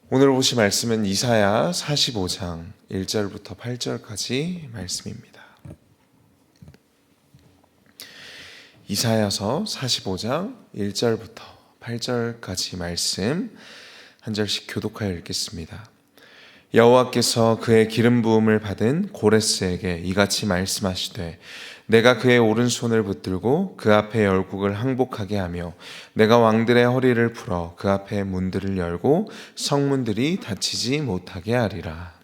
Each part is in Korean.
오늘 보실 말씀은 이사야 45장 1절부터 8절까지 말씀입니다. 이사야서 45장 1절부터 8절까지 말씀 한 절씩 교독하여 읽겠습니다. 여호와께서 그의 기름 부음을 받은 고레스에게 이같이 말씀하시되 내가 그의 오른손을 붙들고 그 앞에 열국을 항복하게 하며 내가 왕들의 허리를 풀어 그 앞에 문들을 열고 성문들이 닫히지 못하게 하리라.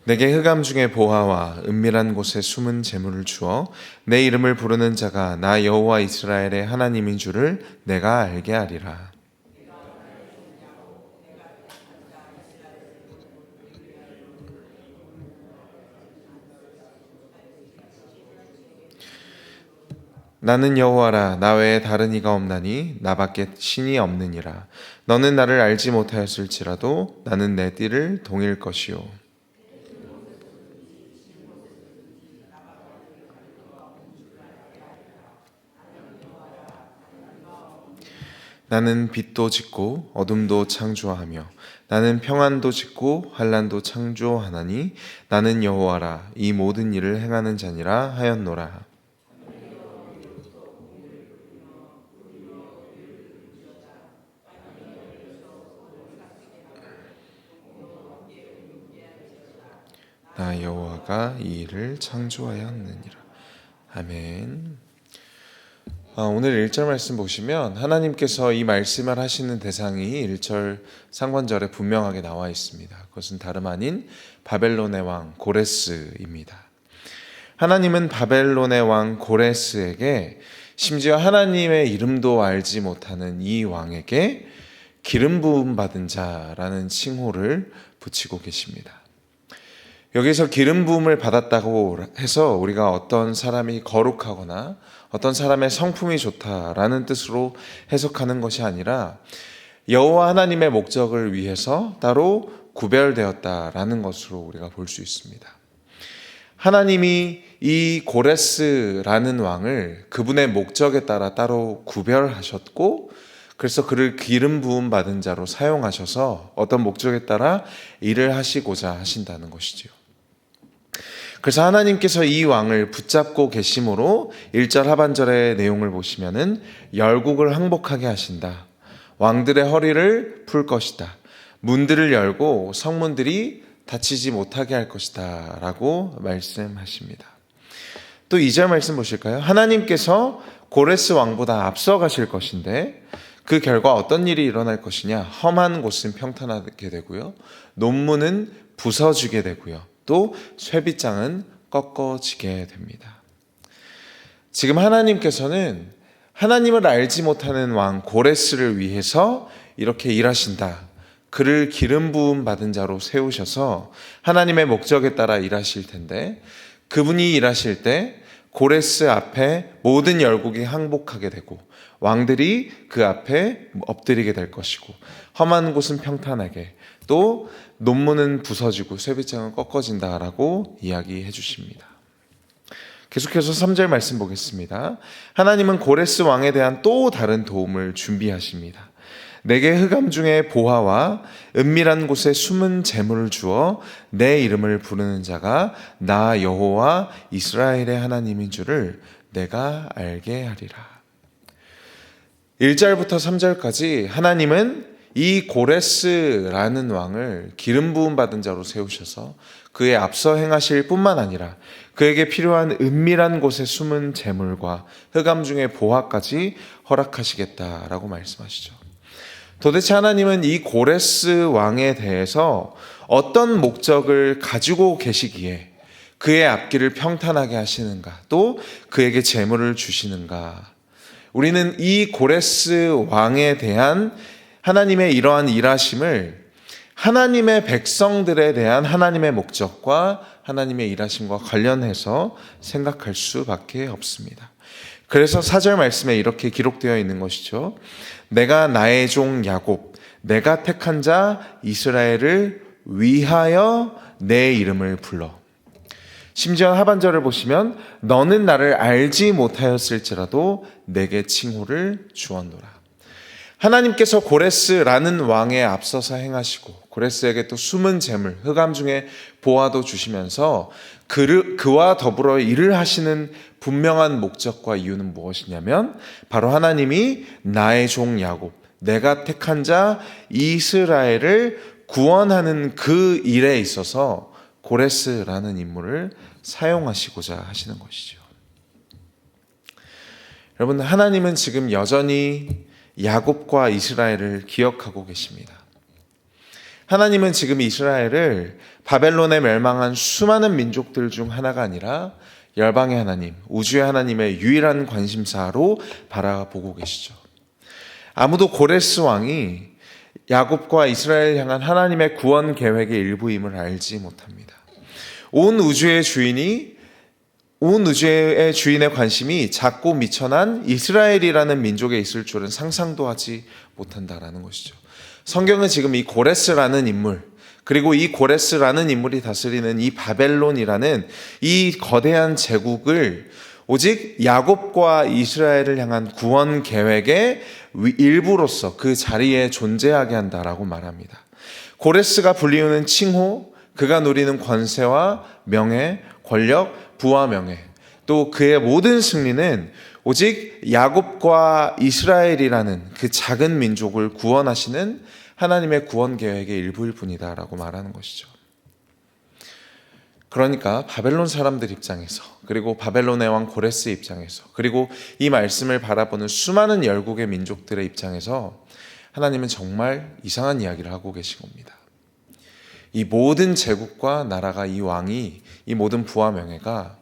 내게 흑암 중에 보화와 은밀한 곳에 숨은 재물을 주어 내 이름을 부르는 자가 나 여호와 이스라엘의 하나님인 줄을 내가 알게 하리라. 나는 여호와라, 나 외에 다른 이가 없나니 나밖에 신이 없느니라. 너는 나를 알지 못하였을지라도 나는 내 띠를 동일 것이요 나는 빛도 짓고 어둠도 창조하며 나는 평안도 짓고 환난도 창조하나니 나는 여호와라, 이 모든 일을 행하는 자니라 하였노라. 나 여호와가 이 일을 창조하였느니라. 아멘. 오늘 1절 말씀 보시면 하나님께서 이 말씀을 하시는 대상이 1절 상관절에 분명하게 나와 있습니다. 그것은 다름 아닌 바벨론의 왕 고레스입니다. 하나님은 바벨론의 왕 고레스에게 심지어 하나님의 이름도 알지 못하는 이 왕에게 기름 부음 받은 자라는 칭호를 붙이고 계십니다. 여기서 기름 부음을 받았다고 해서 우리가 어떤 사람이 거룩하거나 어떤 사람의 성품이 좋다라는 뜻으로 해석하는 것이 아니라 여호와 하나님의 목적을 위해서 따로 구별되었다라는 것으로 우리가 볼 수 있습니다. 하나님이 이 고레스라는 왕을 그분의 목적에 따라 따로 구별하셨고, 그래서 그를 기름 부음 받은 자로 사용하셔서 어떤 목적에 따라 일을 하시고자 하신다는 것이지요. 그래서 하나님께서 이 왕을 붙잡고 계심으로 1절 하반절의 내용을 보시면은 열국을 항복하게 하신다. 왕들의 허리를 풀 것이다. 문들을 열고 성문들이 닫히지 못하게 할 것이다 라고 말씀하십니다. 또 2절 말씀 보실까요? 하나님께서 고레스 왕보다 앞서 가실 것인데 그 결과 어떤 일이 일어날 것이냐? 험한 곳은 평탄하게 되고요, 논문은 부서지게 되고요, 또 쇠빗장은 꺾어지게 됩니다. 지금 하나님께서는 하나님을 알지 못하는 왕 고레스를 위해서 이렇게 일하신다. 그를 기름 부음 받은 자로 세우셔서 하나님의 목적에 따라 일하실 텐데, 그분이 일하실 때 고레스 앞에 모든 열국이 항복하게 되고 왕들이 그 앞에 엎드리게 될 것이고 험한 곳은 평탄하게, 또 논문은 부서지고 쇠빗장은 꺾어진다라고 이야기해 주십니다. 계속해서 3절 말씀 보겠습니다. 하나님은 고레스 왕에 대한 또 다른 도움을 준비하십니다. 내게 흑암 중에 보화와 은밀한 곳에 숨은 재물을 주어 내 이름을 부르는 자가 나 여호와 이스라엘의 하나님인 줄을 내가 알게 하리라. 1절부터 3절까지 하나님은 이 고레스라는 왕을 기름 부음 받은 자로 세우셔서 그의 앞서 행하실 뿐만 아니라 그에게 필요한 은밀한 곳에 숨은 재물과 흑암 중에 보화까지 허락하시겠다라고 말씀하시죠. 도대체 하나님은 이 고레스 왕에 대해서 어떤 목적을 가지고 계시기에 그의 앞길을 평탄하게 하시는가, 또 그에게 재물을 주시는가? 우리는 이 고레스 왕에 대한 하나님의 이러한 일하심을 하나님의 백성들에 대한 하나님의 목적과 하나님의 일하심과 관련해서 생각할 수밖에 없습니다. 그래서 4절 말씀에 이렇게 기록되어 있는 것이죠. 내가 나의 종 야곱, 내가 택한 자 이스라엘을 위하여 내 이름을 불러. 심지어 하반절을 보시면 너는 나를 알지 못하였을지라도 내게 칭호를 주었노라. 하나님께서 고레스라는 왕에 앞서서 행하시고 고레스에게 또 숨은 재물, 흑암 중에 보화도 주시면서 그와 더불어 일을 하시는 분명한 목적과 이유는 무엇이냐면 바로 하나님이 나의 종 야곱, 내가 택한 자 이스라엘을 구원하는 그 일에 있어서 고레스라는 인물을 사용하시고자 하시는 것이죠. 여러분, 하나님은 지금 여전히 야곱과 이스라엘을 기억하고 계십니다. 하나님은 지금 이스라엘을 바벨론에 멸망한 수많은 민족들 중 하나가 아니라 열방의 하나님, 우주의 하나님의 유일한 관심사로 바라보고 계시죠. 아무도 고레스 왕이 야곱과 이스라엘을 향한 하나님의 구원 계획의 일부임을 알지 못합니다. 온 우주의 주인의 관심이 작고 미천한 이스라엘이라는 민족에 있을 줄은 상상도 하지 못한다라는 것이죠. 성경은 지금 이 고레스라는 인물, 그리고 이 고레스라는 인물이 다스리는 이 바벨론이라는 이 거대한 제국을 오직 야곱과 이스라엘을 향한 구원 계획의 일부로서 그 자리에 존재하게 한다라고 말합니다. 고레스가 불리우는 칭호, 그가 누리는 권세와 명예, 권력, 부와 명예, 또 그의 모든 승리는 오직 야곱과 이스라엘이라는 그 작은 민족을 구원하시는 하나님의 구원 계획의 일부일 뿐이다라고 말하는 것이죠. 그러니까 바벨론 사람들 입장에서, 그리고 바벨론의 왕 고레스 입장에서, 그리고 이 말씀을 바라보는 수많은 열국의 민족들의 입장에서 하나님은 정말 이상한 이야기를 하고 계신 겁니다. 이 모든 제국과 나라가, 이 왕이, 이 모든 부와 명예가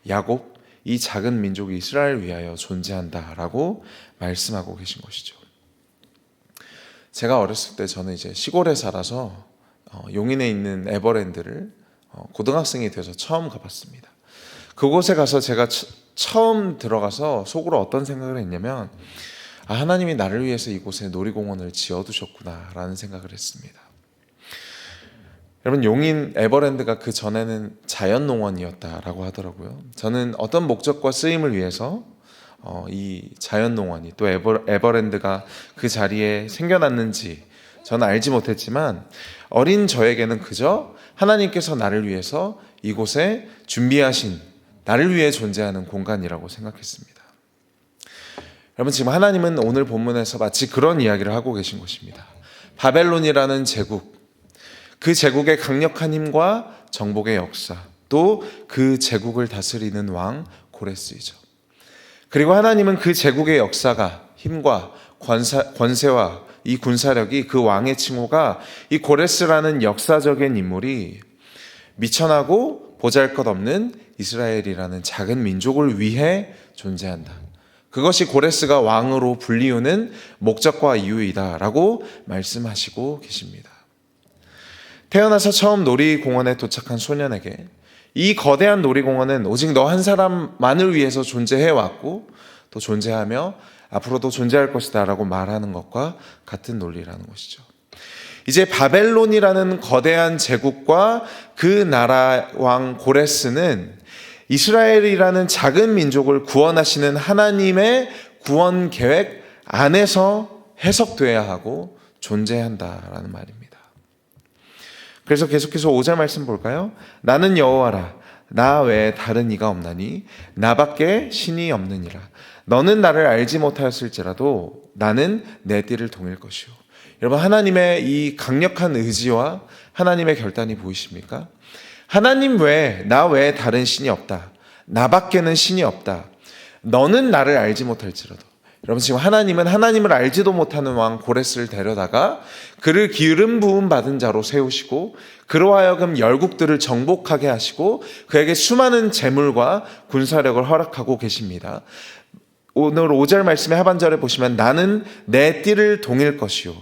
야곱, 이 작은 민족 이스라엘 위하여 존재한다라고 말씀하고 계신 것이죠. 제가 어렸을 때 저는 이제 시골에 살아서 용인에 있는 에버랜드를 고등학생이 돼서 처음 가봤습니다. 그곳에 가서 제가 처음 들어가서 속으로 어떤 생각을 했냐면, 하나님이 나를 위해서 이곳에 놀이공원을 지어두셨구나라는 생각을 했습니다. 여러분, 용인 에버랜드가 그 전에는 자연농원이었다라고 하더라고요. 저는 어떤 목적과 쓰임을 위해서 이 자연농원이, 또 에버랜드가 그 자리에 생겨났는지 저는 알지 못했지만, 어린 저에게는 그저 하나님께서 나를 위해서 이곳에 준비하신, 나를 위해 존재하는 공간이라고 생각했습니다. 여러분, 지금 하나님은 오늘 본문에서 마치 그런 이야기를 하고 계신 것입니다. 바벨론이라는 제국, 그 제국의 강력한 힘과 정복의 역사, 또 그 제국을 다스리는 왕 고레스이죠. 그리고 하나님은 그 제국의 역사가, 힘과 권세와 이 군사력이, 그 왕의 칭호가 이 고레스라는 역사적인 인물이 미천하고 보잘것없는 이스라엘이라는 작은 민족을 위해 존재한다. 그것이 고레스가 왕으로 불리우는 목적과 이유이다라고 말씀하시고 계십니다. 태어나서 처음 놀이공원에 도착한 소년에게 이 거대한 놀이공원은 오직 너 한 사람만을 위해서 존재해왔고 또 존재하며 앞으로도 존재할 것이다 라고 말하는 것과 같은 논리라는 것이죠. 이제 바벨론이라는 거대한 제국과 그 나라 왕 고레스는 이스라엘이라는 작은 민족을 구원하시는 하나님의 구원 계획 안에서 해석돼야 하고 존재한다라는 말입니다. 그래서 계속해서 5절 말씀 볼까요? 나는 여호와라, 나 외에 다른 이가 없나니 나밖에 신이 없느니라. 너는 나를 알지 못하였을지라도 나는 내 띠를 동일 것이요. 여러분, 하나님의 이 강력한 의지와 하나님의 결단이 보이십니까? 하나님 외에, 나 외에 다른 신이 없다. 나밖에는 신이 없다. 너는 나를 알지 못할지라도. 여러분, 지금 하나님은 하나님을 알지도 못하는 왕 고레스를 데려다가 그를 기름 부음 받은 자로 세우시고 그로 하여금 열국들을 정복하게 하시고 그에게 수많은 재물과 군사력을 허락하고 계십니다. 오늘 5절 말씀의 하반절에 보시면 나는 내 띠를 동일 것이요.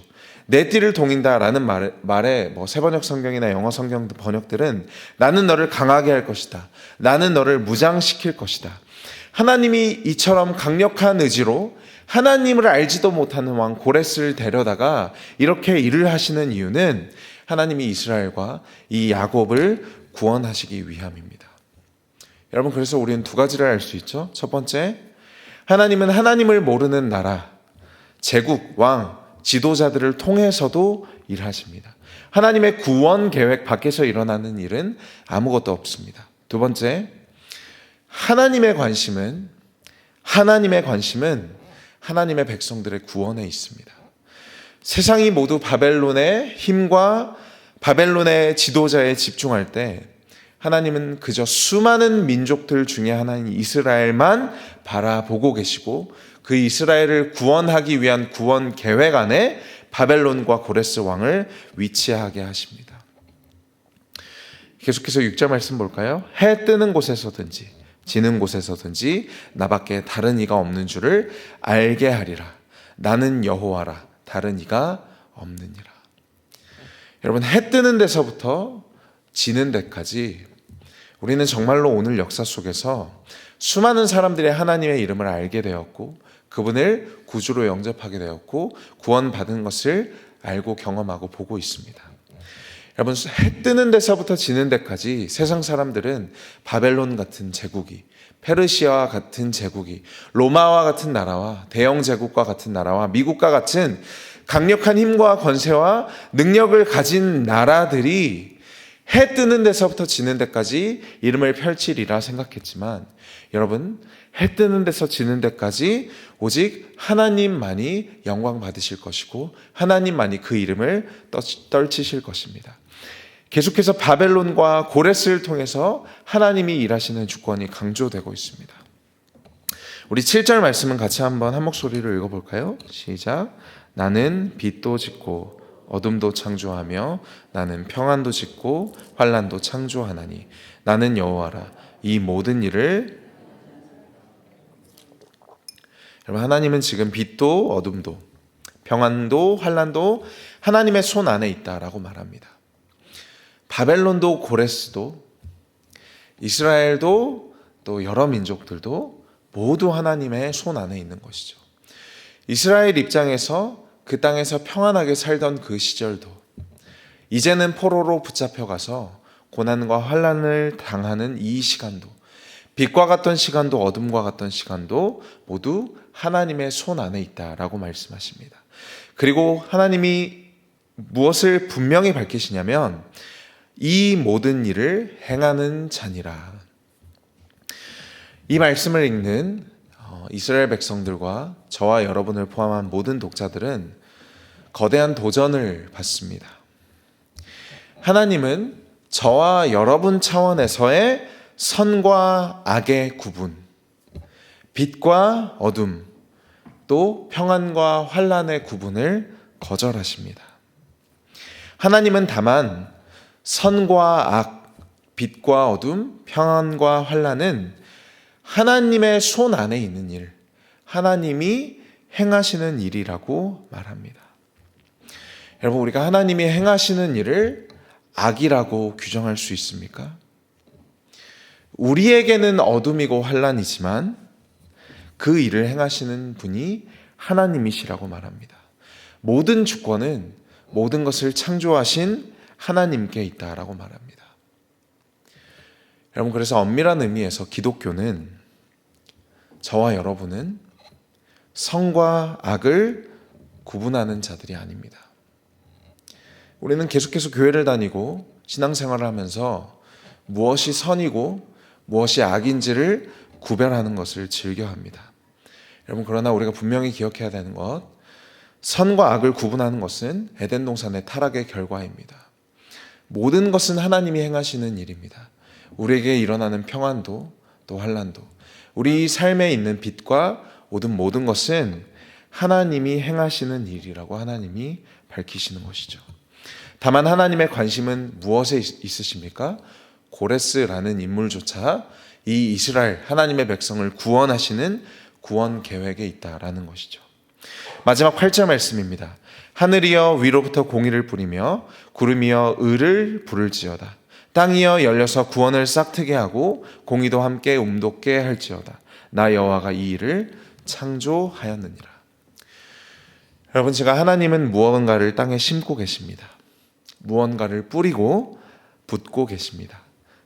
내 띠를 동인다라는 말에 세번역 성경이나 영어 성경 번역들은 나는 너를 강하게 할 것이다. 나는 너를 무장시킬 것이다. 하나님이 이처럼 강력한 의지로 하나님을 알지도 못하는 왕 고레스를 데려다가 이렇게 일을 하시는 이유는 하나님이 이스라엘과 이 야곱을 구원하시기 위함입니다. 여러분, 그래서 우리는 두 가지를 알 수 있죠. 첫 번째, 하나님은 하나님을 모르는 나라, 제국, 왕, 지도자들을 통해서도 일하십니다. 하나님의 구원 계획 밖에서 일어나는 일은 아무것도 없습니다. 두 번째, 하나님의 관심은 하나님의 백성들의 구원에 있습니다. 세상이 모두 바벨론의 힘과 바벨론의 지도자에 집중할 때 하나님은 그저 수많은 민족들 중에 하나인 이스라엘만 바라보고 계시고 그 이스라엘을 구원하기 위한 구원 계획 안에 바벨론과 고레스 왕을 위치하게 하십니다. 계속해서 6절 말씀 볼까요? 해 뜨는 곳에서든지 지는 곳에서든지 나밖에 다른 이가 없는 줄을 알게 하리라. 나는 여호와라. 다른 이가 없느니라. 여러분, 해 뜨는 데서부터 지는 데까지 우리는 정말로 오늘 역사 속에서 수많은 사람들이 하나님의 이름을 알게 되었고 그분을 구주로 영접하게 되었고 구원받은 것을 알고 경험하고 보고 있습니다. 여러분, 해 뜨는 데서부터 지는 데까지 세상 사람들은 바벨론 같은 제국이, 페르시아와 같은 제국이, 로마와 같은 나라와 대영 제국과 같은 나라와 미국과 같은 강력한 힘과 권세와 능력을 가진 나라들이 해 뜨는 데서부터 지는 데까지 이름을 펼치리라 생각했지만, 여러분, 해 뜨는 데서 지는 데까지 오직 하나님만이 영광 받으실 것이고 하나님만이 그 이름을 떨치실 것입니다. 계속해서 바벨론과 고레스를 통해서 하나님이 일하시는 주권이 강조되고 있습니다. 우리 7절 말씀은 같이 한번 한 목소리로 읽어볼까요? 시작. 나는 빛도 짓고 어둠도 창조하며 나는 평안도 짓고 환난도 창조하나니 나는 여호와라. 이 모든 일을, 여러분, 하나님은 지금 빛도 어둠도 평안도 환난도 하나님의 손 안에 있다라고 말합니다. 바벨론도 고레스도 이스라엘도 또 여러 민족들도 모두 하나님의 손 안에 있는 것이죠. 이스라엘 입장에서 그 땅에서 평안하게 살던 그 시절도 이제는 포로로 붙잡혀가서 고난과 환난을 당하는 이 시간도, 빛과 같던 시간도 어둠과 같던 시간도 모두 하나님의 손 안에 있다라고 말씀하십니다. 그리고 하나님이 무엇을 분명히 밝히시냐면 이 모든 일을 행하는 자니라. 이 말씀을 읽는 이스라엘 백성들과 저와 여러분을 포함한 모든 독자들은 거대한 도전을 받습니다. 하나님은 저와 여러분 차원에서의 선과 악의 구분, 빛과 어둠, 또 평안과 환난의 구분을 거절하십니다. 하나님은 다만 선과 악, 빛과 어둠, 평안과 환난은 하나님의 손 안에 있는 일, 하나님이 행하시는 일이라고 말합니다. 여러분, 우리가 하나님이 행하시는 일을 악이라고 규정할 수 있습니까? 우리에게는 어둠이고 환난이지만 그 일을 행하시는 분이 하나님이시라고 말합니다. 모든 주권은 모든 것을 창조하신 하나님께 있다라고 말합니다. 여러분, 그래서 엄밀한 의미에서 기독교는, 저와 여러분은 선과 악을 구분하는 자들이 아닙니다. 우리는 계속해서 교회를 다니고 신앙생활을 하면서 무엇이 선이고 무엇이 악인지를 구별하는 것을 즐겨합니다. 여러분, 그러나 우리가 분명히 기억해야 되는 것, 선과 악을 구분하는 것은 에덴 동산의 타락의 결과입니다. 모든 것은 하나님이 행하시는 일입니다. 우리에게 일어나는 평안도 또 환난도, 우리 삶에 있는 빛과 어둠, 모든 것은 하나님이 행하시는 일이라고 하나님이 밝히시는 것이죠. 다만 하나님의 관심은 무엇에 있으십니까? 고레스라는 인물조차 이 이스라엘, 하나님의 백성을 구원하시는 구원 계획에 있다라는 것이죠. 마지막 8절 말씀입니다. 하늘이여 위로부터 공의를 뿌리며 구름이여 의를 부를지어다. 땅이여 열려서 구원을 싹트게 하고 공의도 함께 움돋게 할지어다. 나 여호와가 이 일을 창조하였느니라. 여러분, 제가 하나님은 무언가를 땅에 심고 계십니다. 무언가를 뿌리고 붓고 계십니다.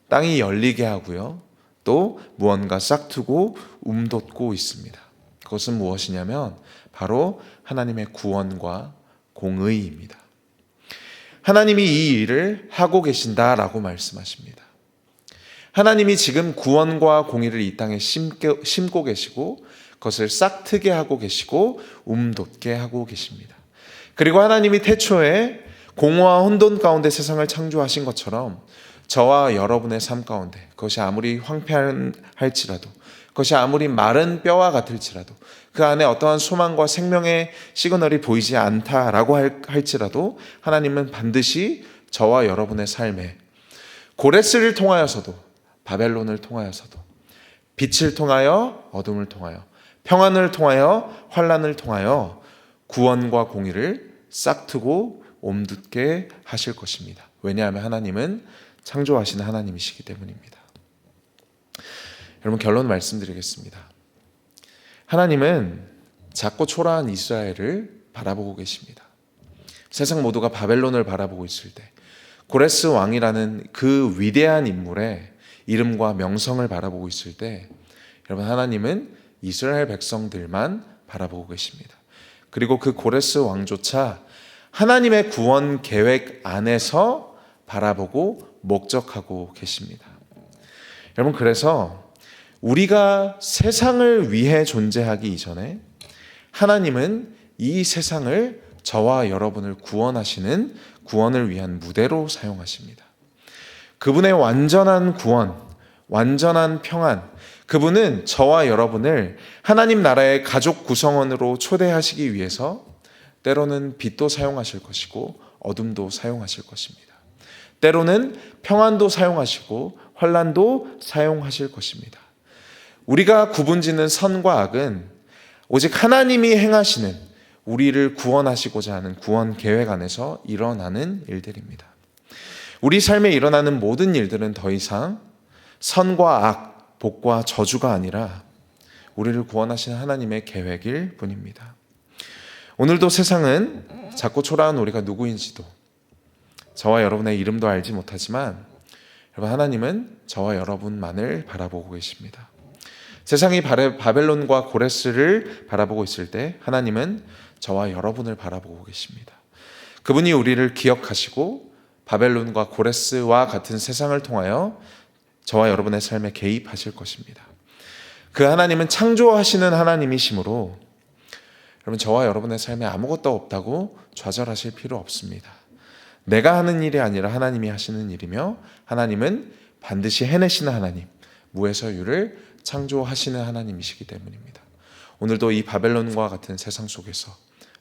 땅이 열리게 하고요, 또 무언가 싹트고 움돋고 있습니다. 그것은 무엇이냐면 바로 하나님의 구원과 공의입니다. 하나님이 이 일을 하고 계신다라고 말씀하십니다. 하나님이 지금 구원과 공의를 이 땅에 심고 계시고 그것을 싹트게 하고 계시고 움돋게 하고 계십니다. 그리고 하나님이 태초에 공허와 혼돈 가운데 세상을 창조하신 것처럼 저와 여러분의 삶 가운데 그것이 아무리 황폐할지라도 그것이 아무리 마른 뼈와 같을지라도 그 안에 어떠한 소망과 생명의 시그널이 보이지 않다라고 할지라도 하나님은 반드시 저와 여러분의 삶에 고레스를 통하여서도 바벨론을 통하여서도 빛을 통하여 어둠을 통하여 평안을 통하여 환난을 통하여 구원과 공의를 싹트고 옴돋게 하실 것입니다. 왜냐하면 하나님은 창조하시는 하나님이시기 때문입니다. 여러분, 결론 말씀드리겠습니다. 하나님은 작고 초라한 이스라엘을 바라보고 계십니다. 세상 모두가 바벨론을 바라보고 있을 때 고레스 왕이라는 그 위대한 인물의 이름과 명성을 바라보고 있을 때 여러분, 하나님은 이스라엘 백성들만 바라보고 계십니다. 그리고 그 고레스 왕조차 하나님의 구원 계획 안에서 바라보고 목적하고 계십니다. 여러분, 그래서 우리가 세상을 위해 존재하기 이전에 하나님은 이 세상을 저와 여러분을 구원하시는 구원을 위한 무대로 사용하십니다. 그분의 완전한 구원, 완전한 평안, 그분은 저와 여러분을 하나님 나라의 가족 구성원으로 초대하시기 위해서 때로는 빛도 사용하실 것이고 어둠도 사용하실 것입니다. 때로는 평안도 사용하시고 환난도 사용하실 것입니다. 우리가 구분짓는 선과 악은 오직 하나님이 행하시는 우리를 구원하시고자 하는 구원 계획 안에서 일어나는 일들입니다. 우리 삶에 일어나는 모든 일들은 더 이상 선과 악, 복과 저주가 아니라 우리를 구원하시는 하나님의 계획일 뿐입니다. 오늘도 세상은 작고 초라한 우리가 누구인지도 저와 여러분의 이름도 알지 못하지만 여러분, 하나님은 저와 여러분만을 바라보고 계십니다. 세상이 바벨론과 고레스를 바라보고 있을 때 하나님은 저와 여러분을 바라보고 계십니다. 그분이 우리를 기억하시고 바벨론과 고레스와 같은 세상을 통하여 저와 여러분의 삶에 개입하실 것입니다. 그 하나님은 창조하시는 하나님이시므로 여러분, 저와 여러분의 삶에 아무것도 없다고 좌절하실 필요 없습니다. 내가 하는 일이 아니라 하나님이 하시는 일이며 하나님은 반드시 해내시는 하나님, 무에서 유를 창조하시는 하나님이시기 때문입니다. 오늘도 이 바벨론과 같은 세상 속에서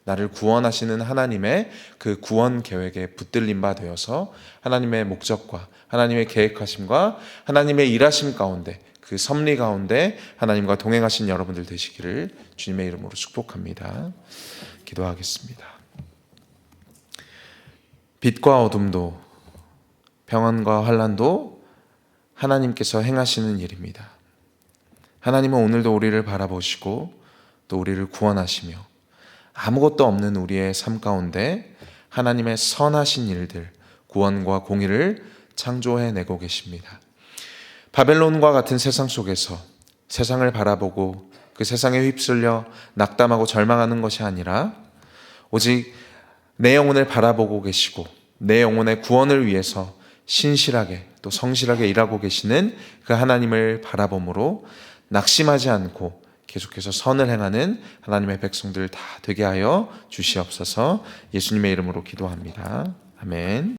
나를 구원하시는 하나님의 그 구원 계획에 붙들린 바 되어서 하나님의 목적과 하나님의 계획하심과 하나님의 일하심 가운데 그 섭리 가운데 하나님과 동행하신 여러분들 되시기를 주님의 이름으로 축복합니다. 기도하겠습니다. 빛과 어둠도 평안과 환난도 하나님께서 행하시는 일입니다. 하나님은 오늘도 우리를 바라보시고 또 우리를 구원하시며 아무것도 없는 우리의 삶 가운데 하나님의 선하신 일들, 구원과 공의를 창조해내고 계십니다. 바벨론과 같은 세상 속에서 세상을 바라보고 그 세상에 휩쓸려 낙담하고 절망하는 것이 아니라 오직 내 영혼을 바라보고 계시고 내 영혼의 구원을 위해서 신실하게 또 성실하게 일하고 계시는 그 하나님을 바라봄으로 낙심하지 않고 계속해서 선을 행하는 하나님의 백성들 다 되게 하여 주시옵소서. 예수님의 이름으로 기도합니다. 아멘.